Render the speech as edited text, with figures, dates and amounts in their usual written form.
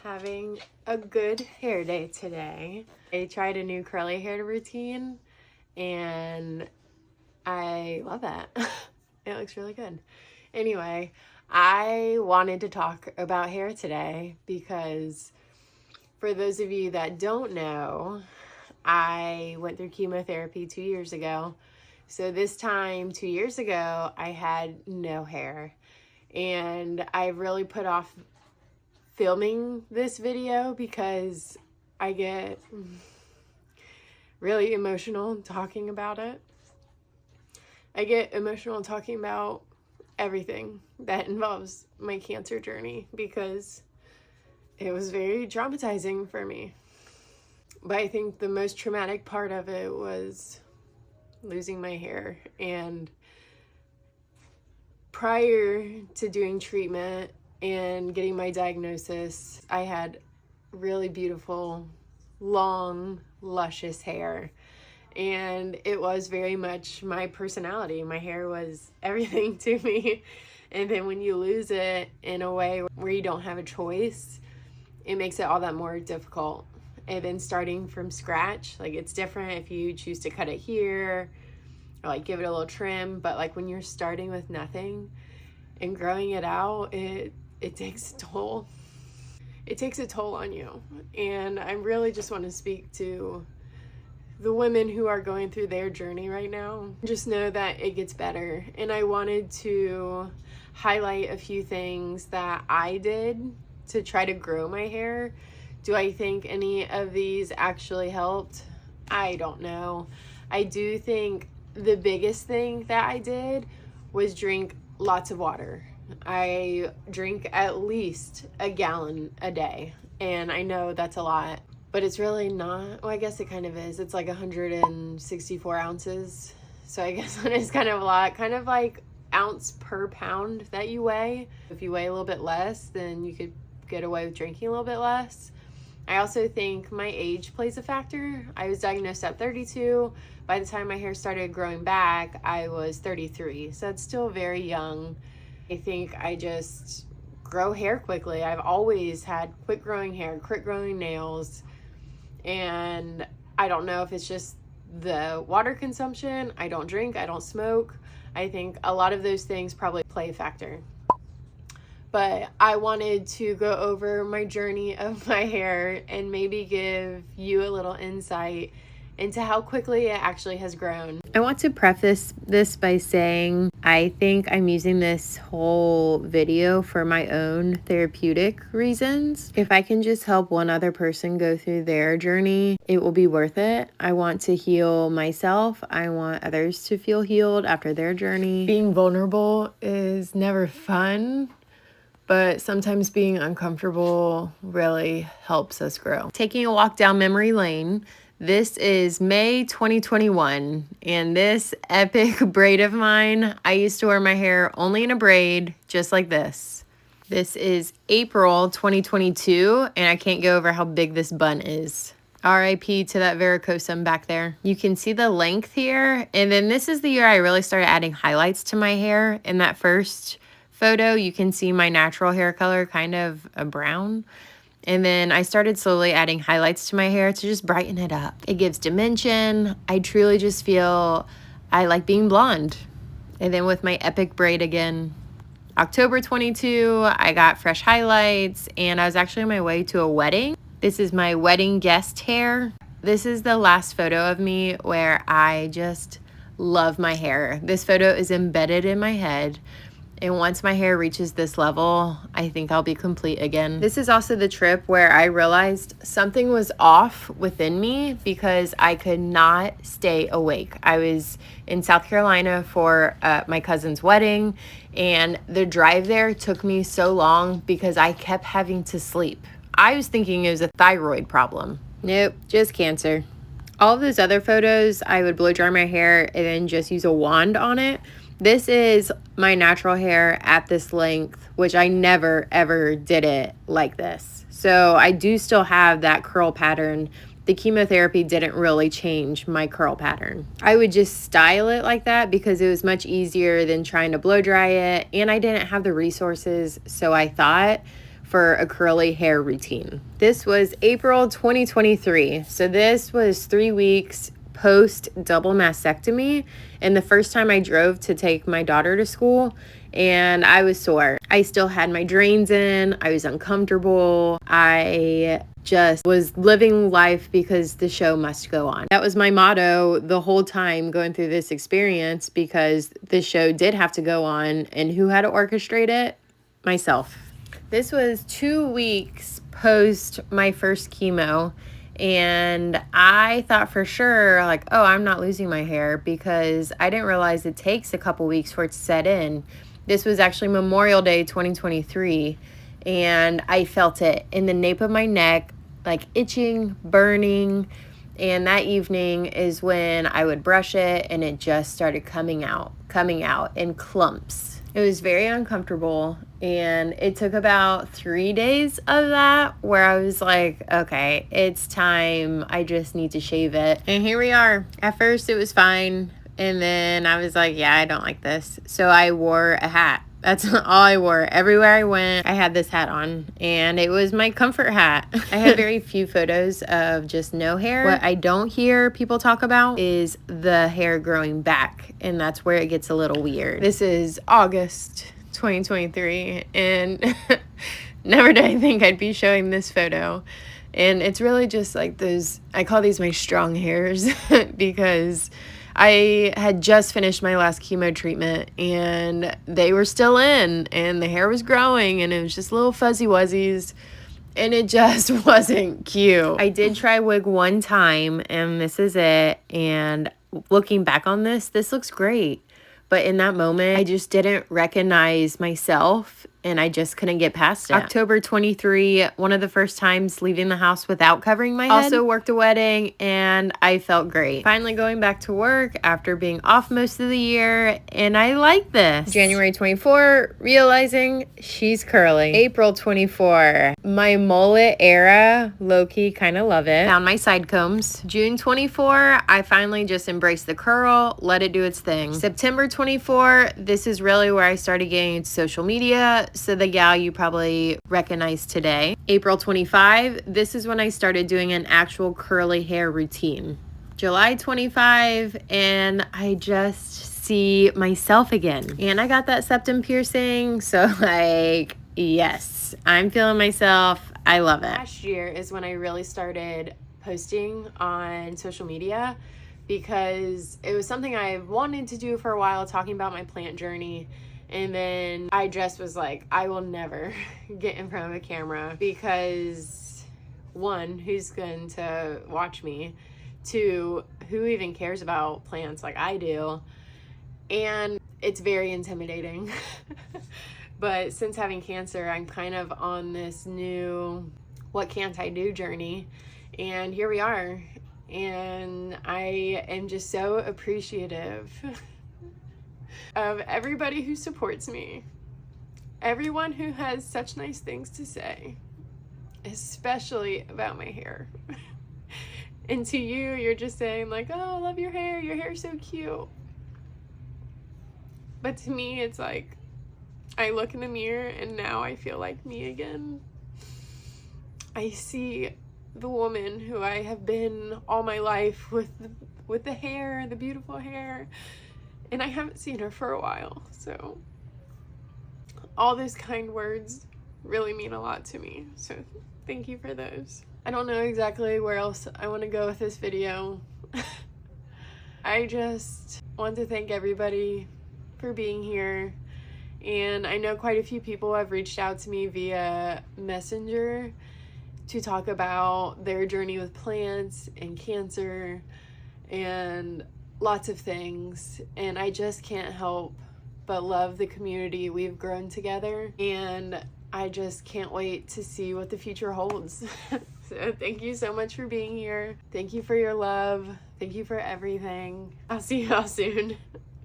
having a good hair day today. I tried a new curly hair routine and I love that. It looks really good. Anyway, I wanted to talk about hair today because for those of you that don't know, I went through chemotherapy 2 years ago. So this time 2 years ago, I had no hair. And I really put off filming this video because I get really emotional talking about it. I get emotional talking about everything that involves my cancer journey because it was very traumatizing for me. But I think the most traumatic part of it was losing my hair. And prior to doing treatment and getting my diagnosis, I had really beautiful, long, luscious hair. And it was very much my personality. My hair was everything to me. And then when you lose it in a way where you don't have a choice, it makes it all that more difficult. And then starting from scratch, like it's different if you choose to cut it here or like give it a little trim. But like when you're starting with nothing and growing it out, it takes a toll. It takes a toll on you. And I really just want to speak to the women who are going through their journey right now. Just know that it gets better. And I wanted to highlight a few things that I did to try to grow my hair. Do I think any of these actually helped? I don't know. I do think the biggest thing that I did was drink lots of water. I drink at least a gallon a day. And I know that's a lot, but it's really not. Well, I guess it kind of is. It's like 164 ounces. So I guess that is kind of a lot. Kind of like ounce per pound that you weigh. If you weigh a little bit less, then you could get away with drinking a little bit less. I also think my age plays a factor. I was diagnosed at 32. By the time my hair started growing back, I was 33. So it's still very young. I think I just grow hair quickly. I've always had quick growing hair, quick growing nails. And I don't know if it's just the water consumption. I don't drink, I don't smoke. I think a lot of those things probably play a factor. But I wanted to go over my journey of my hair and maybe give you a little insight into how quickly it actually has grown. I want to preface this by saying I think I'm using this whole video for my own therapeutic reasons. If I can just help one other person go through their journey, it will be worth it. I want to heal myself. I want others to feel healed after their journey. Being vulnerable is never fun, but sometimes being uncomfortable really helps us grow. Taking a walk down memory lane. This is May 2021, and this epic braid of mine, I used to wear my hair only in a braid, just like this. This is April 2022, and I can't go over how big this bun is. RIP to that varicosum back there. You can see the length here, and then this is the year I really started adding highlights to my hair. In that first photo, you can see my natural hair color, kind of a brown. And then I started slowly adding highlights to my hair to just brighten it up. It gives dimension. I truly just feel I like being blonde. And then with my epic braid again, October 22, I got fresh highlights and I was actually on my way to a wedding. This is my wedding guest hair. This is the last photo of me where I just love my hair. This photo is embedded in my head. And once my hair reaches this level, I think I'll be complete again. This is also the trip where I realized something was off within me because I could not stay awake. I was in South Carolina for my cousin's wedding, and the drive there took me so long because I kept having to sleep. I was thinking it was a thyroid problem. Nope, just cancer. All of those other photos, I would blow dry my hair and then just use a wand on it. This is my natural hair at this length, which I never, ever did it like this. So I do still have that curl pattern. The chemotherapy didn't really change my curl pattern. I would just style it like that because it was much easier than trying to blow dry it. And I didn't have the resources, so I thought. for a curly hair routine. This was April 2023. So this was 3 weeks post double mastectomy, and the first time I drove to take my daughter to school, and I was sore. I still had my drains in. I was uncomfortable. I just was living life because the show must go on. That was my motto the whole time going through this experience, because the show did have to go on, and who had to orchestrate it? Myself. This was 2 weeks post my first chemo, and I thought for sure, like, oh, I'm not losing my hair, because I didn't realize it takes a couple weeks for it to set in. This was actually Memorial Day 2023, and I felt it in the nape of my neck, like itching, burning, and that evening is when I would brush it, and it just started coming out in clumps. It was very uncomfortable, and it took about 3 days of that where I was like, okay, it's time. I just need to shave it. And here we are. At first it was fine, and then I was like, yeah, I don't like this. So I wore a hat. That's all I wore. Everywhere I went, I had this hat on, and it was my comfort hat. I have very few photos of just no hair. What I don't hear people talk about is the hair growing back, and that's where it gets a little weird. This is August 2023, and never did I think I'd be showing this photo. And it's really just like those, I call these my strong hairs because I had just finished my last chemo treatment, and they were still in, and the hair was growing, and it was just little fuzzy wuzzies, and it just wasn't cute. I did try wig one time, and this is it. And looking back on this looks great. But in that moment, I just didn't recognize myself, and I just couldn't get past it. October 23, one of the first times leaving the house without covering my head. Also worked a wedding, and I felt great. Finally going back to work after being off most of the year, and I like this. January 24, realizing she's curly. April 24, my mullet era, low-key kind of love it. Found my side combs. June 24, I finally just embraced the curl, let it do its thing. September 24, this is really where I started getting into social media, so the gal you probably recognize today. April 25, this is when I started doing an actual curly hair routine. July 25, and I just see myself again. And I got that septum piercing, so like, yes, I'm feeling myself. I love it. Last year is when I really started posting on social media, because it was something I wanted to do for a while, talking about my plant journey. And then I just was like, I will never get in front of a camera, because one, who's going to watch me? Two, who even cares about plants like I do? And it's very intimidating. But since having cancer, I'm kind of on this new what can't I do journey. And here we are. And I am just so appreciative of everybody who supports me, everyone who has such nice things to say, especially about my hair. And to you, you're just saying like, oh, I love your hair's so cute. But to me, it's like, I look in the mirror and now I feel like me again. I see the woman who I have been all my life with the hair, the beautiful hair, and I haven't seen her for a while. So all those kind words really mean a lot to me. So thank you for those. I don't know exactly where else I want to go with this video. I just want to thank everybody for being here. And I know quite a few people have reached out to me via Messenger to talk about their journey with plants and cancer and lots of things. And I just can't help but love the community we've grown together. And I just can't wait to see what the future holds. So thank you so much for being here. Thank you for your love. Thank you for everything. I'll see y'all soon.